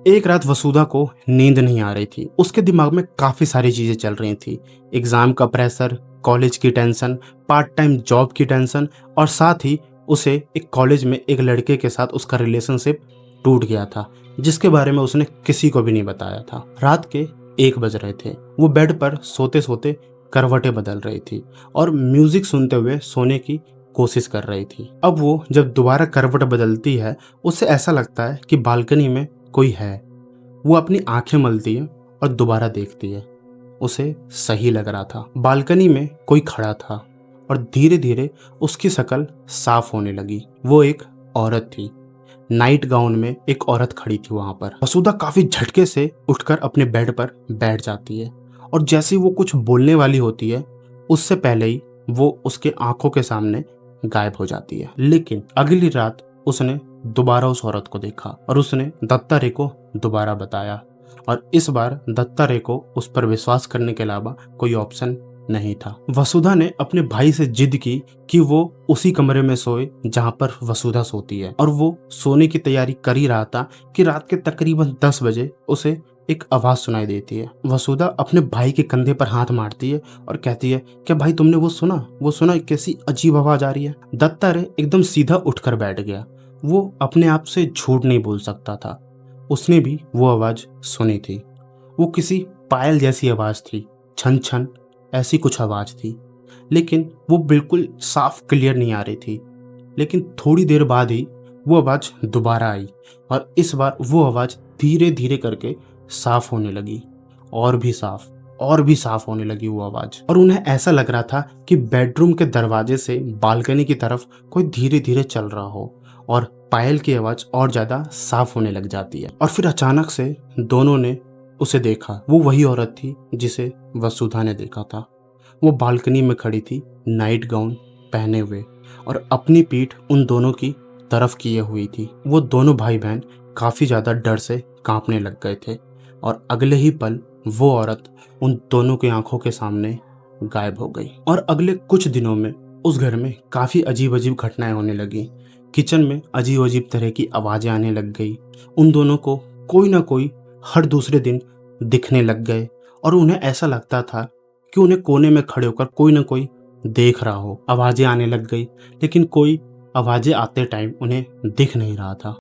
एक रात वसुधा को नींद नहीं आ रही थी। उसके दिमाग में काफ़ी सारी चीज़ें चल रही थी। एग्ज़ाम का प्रेशर, कॉलेज की टेंशन, पार्ट टाइम जॉब की टेंशन और साथ ही उसे एक कॉलेज में एक लड़के के साथ उसका रिलेशनशिप टूट गया था, जिसके बारे में उसने किसी को भी नहीं बताया था। रात के 1 बज रहे थे। वो बेड पर सोते-सोते करवटें बदल रही थी और म्यूज़िक सुनते हुए सोने की कोशिश कर रही थी। अब वो जब दोबारा करवट बदलती है, उसे ऐसा लगता है कि बालकनी में कोई है। वो अपनी आंखें मलती है और दोबारा देखती है। उसे सही लग रहा था। बालकनी में कोई खड़ा था और धीरे धीरे उसकी शक्ल साफ होने लगी। वो एक औरत थी। नाइट गाउन में एक औरत खड़ी थी वहां पर। वसुधा काफी झटके से उठकर अपने बेड पर बैठ जाती है और जैसे ही वो कुछ बोलने वाली होती है, उससे पहले ही वो उसके आंखों के सामने गायब हो जाती है। लेकिन अगली रात उसने दोबारा उस औरत को देखा और उसने दत्ता रे को दोबारा बताया और इस बार दत्ता रे को उस पर विश्वास करने के अलावा कोई ऑप्शन नहीं था। वसुधा ने अपने भाई से जिद की कि वो उसी कमरे में सोए जहां पर वसुधा सोती है और वो सोने की तैयारी कर ही रहा था कि रात के तकरीबन 10 बजे उसे एक आवाज सुनाई देती है। वसुधा अपने भाई के कंधे पर हाथ मारती है और कहती है, क्या भाई तुमने वो सुना कैसी अजीब आवाज आ रही है। दत्ता रे एकदम सीधा उठकर बैठ गया। वो अपने आप से झूठ नहीं बोल सकता था। उसने भी वो आवाज सुनी थी। वो किसी पायल जैसी आवाज थी, छन छन ऐसी कुछ आवाज थी, लेकिन वो बिल्कुल साफ क्लियर नहीं आ रही थी। लेकिन थोड़ी देर बाद ही वो आवाज दोबारा आई और इस बार वो आवाज धीरे धीरे करके साफ होने लगी और भी साफ होने लगी वो आवाज। और उन्हें ऐसा लग रहा था कि बेडरूम के दरवाजे से बालकनी की तरफ कोई धीरे धीरे चल रहा हो और पायल की आवाज और ज्यादा साफ होने लग जाती है। और फिर अचानक से दोनों ने उसे देखा। वो वही औरत थी जिसे वसुधा ने देखा था। वो बालकनी में खड़ी थी, नाइट गाउन पहने हुए और अपनी पीठ उन दोनों की तरफ किए हुई थी। वो दोनों भाई बहन काफी ज्यादा डर से कांपने लग गए थे और अगले ही पल वो औरत उन दोनों की आंखों के सामने गायब हो गई। और अगले कुछ दिनों में उस घर में काफी अजीब अजीब घटनाएं होने लगी। किचन में अजीब अजीब तरह की आवाजें आने लग गई। उन दोनों को कोई ना कोई हर दूसरे दिन दिखने लग गए और उन्हें ऐसा लगता था कि उन्हें कोने में खड़े होकर कोई ना कोई देख रहा हो। आवाजें आने लग गई, लेकिन कोई आवाजें आते टाइम उन्हें दिख नहीं रहा था।